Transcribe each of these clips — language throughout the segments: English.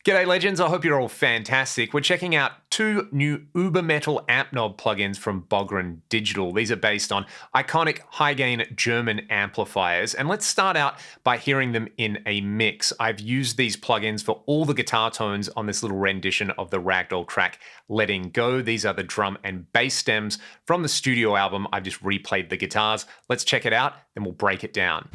G'day legends, I hope you're all fantastic. We're checking out two new uber metal Ampknob plugins from Bogren Digital. These are based on iconic high-gain German amplifiers, and let's start out by hearing them in a mix. I've used these plugins for all the guitar tones on this little rendition of the Ragdoll track, Letting Go. These are the drum and bass stems from the studio album. I've just replayed the guitars. Let's check it out, then we'll break it down.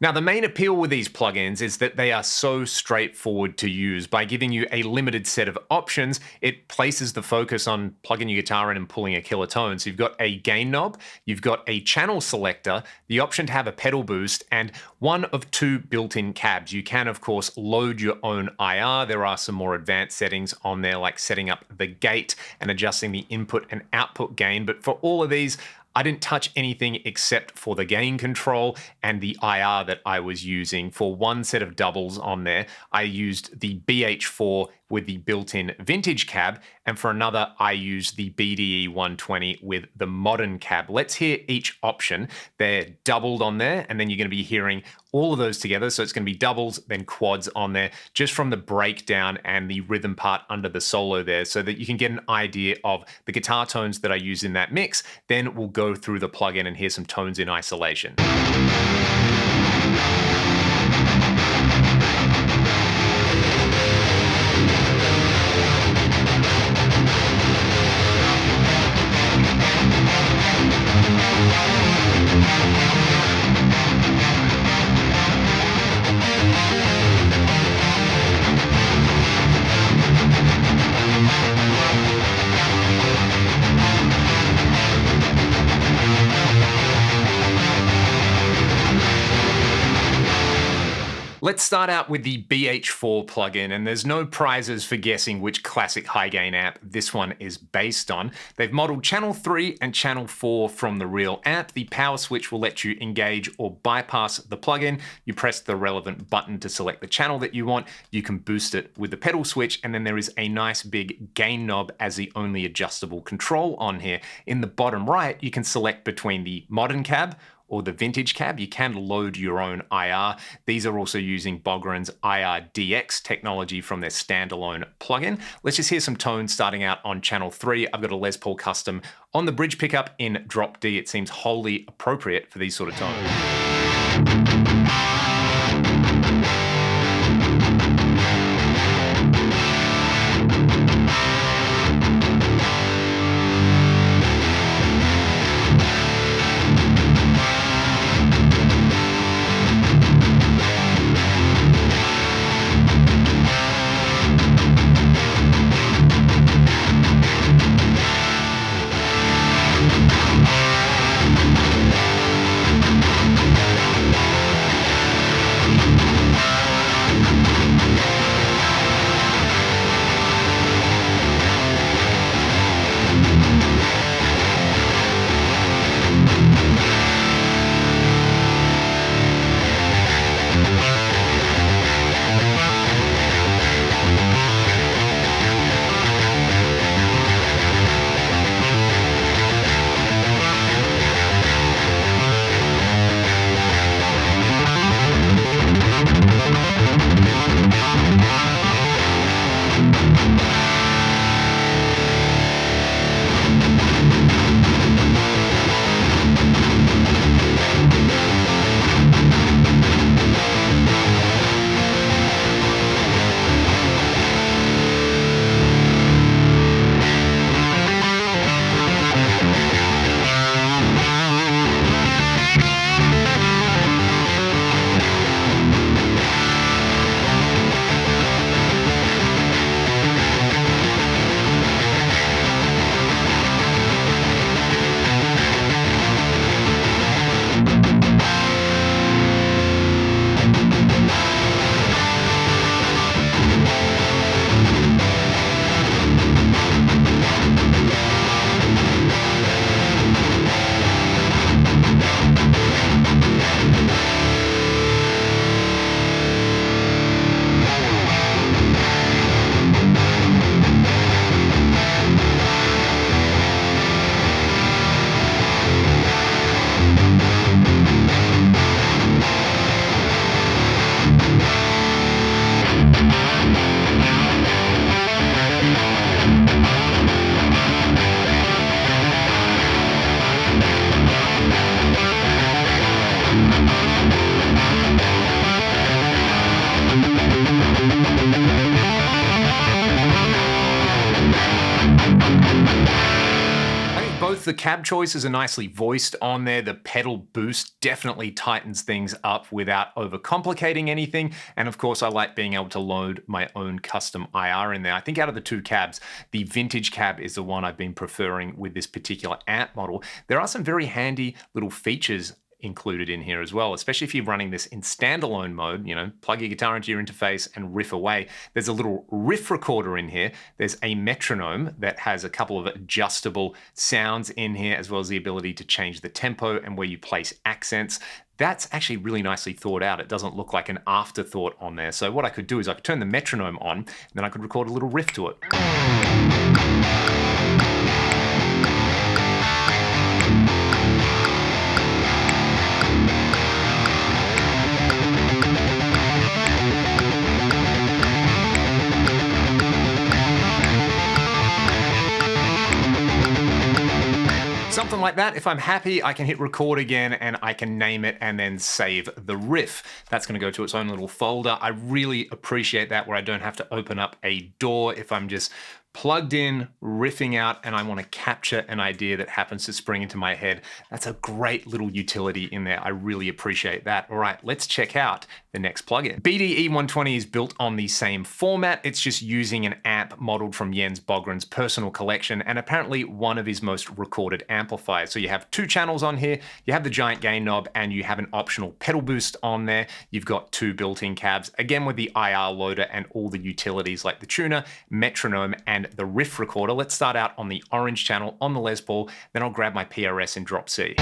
Now, the main appeal with these plugins is that they are so straightforward to use. By giving you a limited set of options, it places the focus on plugging your guitar in and pulling a killer tone. So you've got a gain knob, you've got a channel selector, the option to have a pedal boost, and one of two built-in cabs. You can, of course, load your own IR. There are some more advanced settings on there, like setting up the gate and adjusting the input and output gain. But for all of these, I didn't touch anything except for the gain control and the IR that I was using. For one set of doubles on there, I used the BH4 with the built-in vintage cab, and for another, I used the BDE120 with the modern cab. Let's hear each option. They're doubled on there, and then you're going to be hearing all of those together. So it's going to be doubles, then quads on there, just from the breakdown and the rhythm part under the solo there, so that you can get an idea of the guitar tones that I use in that mix. Then we'll go through the plugin and hear some tones in isolation. Let's start out with the BH4 plugin, and there's no prizes for guessing which classic high gain amp this one is based on. They've modeled channel 3 and channel 4 from the real amp. The power switch will let you engage or bypass the plugin. You press the relevant button to select the channel that you want. You can boost it with the pedal switch, and then there is a nice big gain knob as the only adjustable control on here. In the bottom right, you can select between the modern cab or the vintage cab. You can load your own IR. These are also using Bogren's IR-DX technology from their standalone plugin. Let's just hear some tones starting out on channel 3. I've got a Les Paul Custom on the bridge pickup in drop D. It seems wholly appropriate for these sort of tones. the cab choices are nicely voiced on there. The pedal boost definitely tightens things up without overcomplicating anything. And of course, I like being able to load my own custom IR in there. I think out of the two cabs, the vintage cab is the one I've been preferring with this particular amp model. There are some very handy little features included in here as well, especially if you're running this in standalone mode, you know, plug your guitar into your interface and riff away. There's a little riff recorder in here. There's a metronome that has a couple of adjustable sounds in here, as well as the ability to change the tempo and where you place accents. That's actually really nicely thought out. It doesn't look like an afterthought on there. So what I could do is I could turn the metronome on, and then I could record a little riff to it. Something like that. If I'm happy, I can hit record again and I can name it and then save the riff. That's going to go to its own little folder. I really appreciate that, where I don't have to open up a door if I'm just plugged in, riffing out, and I want to capture an idea that happens to spring into my head. That's a great little utility in there. I really appreciate that. All right, let's check out the next plugin. BDE120 is built on the same format. It's just using an amp modeled from Jens Bogren's personal collection, and apparently one of his most recorded amplifiers. So you have two channels on here, you have the giant gain knob, and you have an optional pedal boost on there. You've got two built-in cabs, again with the IR loader and all the utilities like the tuner, metronome, and the riff recorder. Let's start out on the orange channel on the Les Paul, then I'll grab my PRS and drop C.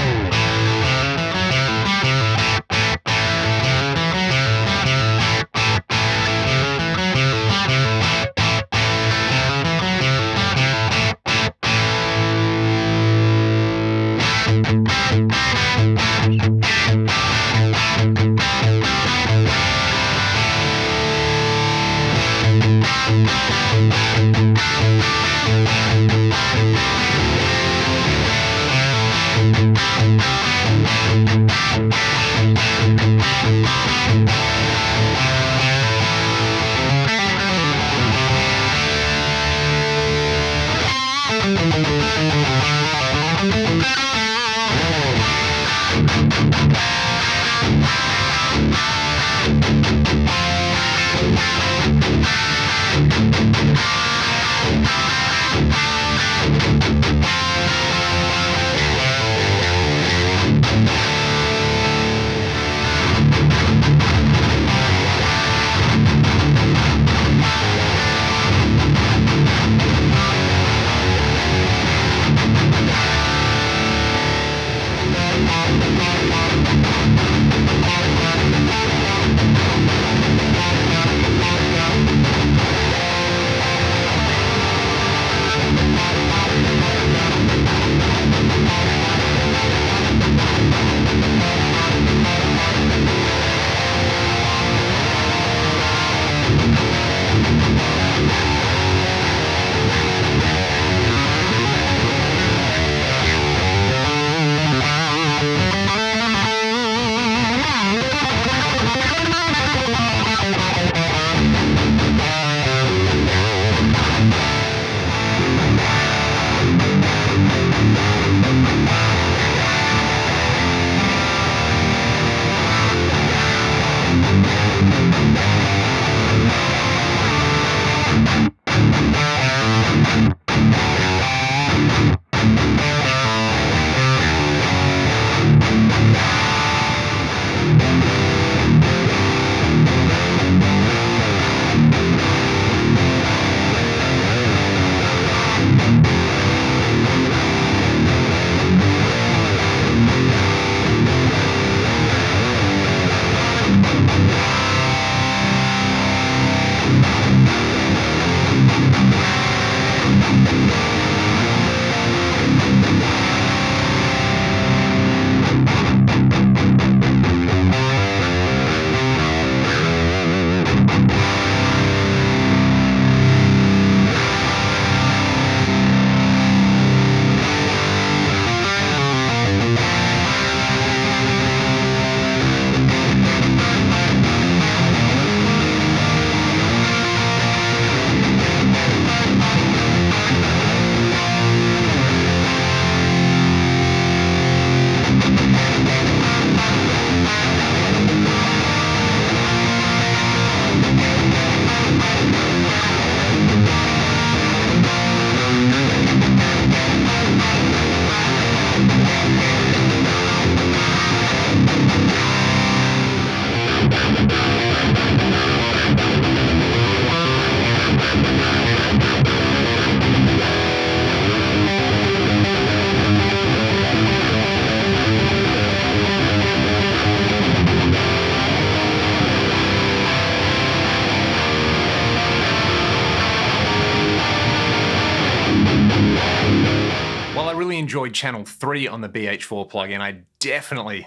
really enjoyed channel 3 on the BH4 plugin.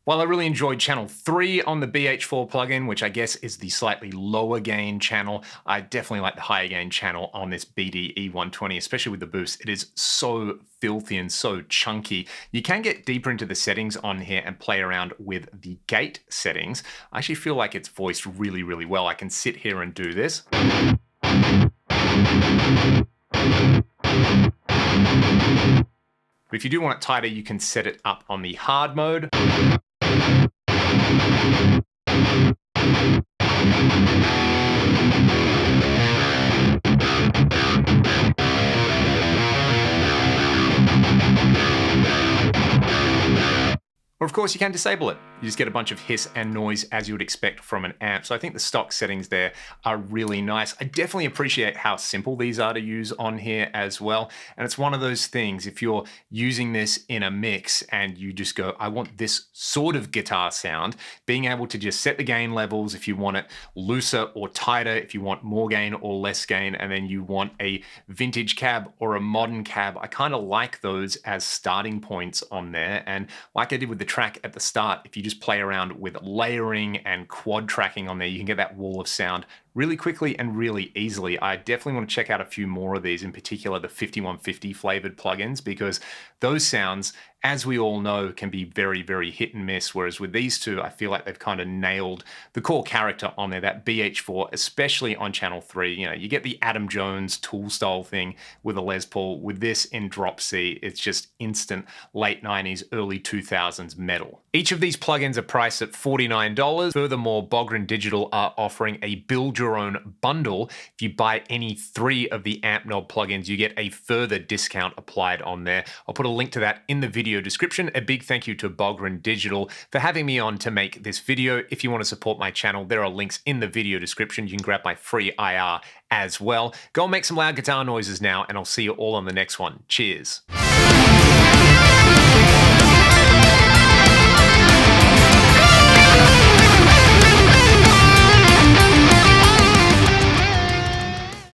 While I really enjoyed channel 3 on the BH4 plugin, which I guess is the slightly lower gain channel, I definitely like the higher gain channel on this BDE120, especially with the boost. It is so filthy and so chunky. You can get deeper into the settings on here and play around with the gate settings. I actually feel like it's voiced really, really well. I can sit here and do this. But if you do want it tighter, you can set it up on the hard mode. Or of course you can disable it. You just get a bunch of hiss and noise as you would expect from an amp. So I think the stock settings there are really nice. I definitely appreciate how simple these are to use on here as well. And it's one of those things, if you're using this in a mix and you just go, I want this sort of guitar sound, being able to just set the gain levels if you want it looser or tighter, if you want more gain or less gain, and then you want a vintage cab or a modern cab. I kind of like those as starting points on there. And like I did with the track at the start, if you just play around with layering and quad tracking on there, you can get that wall of sound really quickly and really easily. I definitely want to check out a few more of these, in particular the 5150 flavored plugins, because those sounds, as we all know, can be very, very hit and miss. Whereas with these two, I feel like they've kind of nailed the core character on there, that BH4, especially on channel 3. You know, you get the Adam Jones tool style thing with a Les Paul. With this in drop C, it's just instant late 90s, early 2000s metal. Each of these plugins are priced at $49. Furthermore, Bogren Digital are offering a build your own bundle. If you buy any 3 of the Ampknob plugins, you get a further discount applied on there. I'll put a link to that in the video description. A big thank you to Bogren Digital for having me on to make this video. If you want to support my channel, there are links in the video description. You can grab my free IR as well. Go and make some loud guitar noises now, and I'll see you all on the next one. Cheers.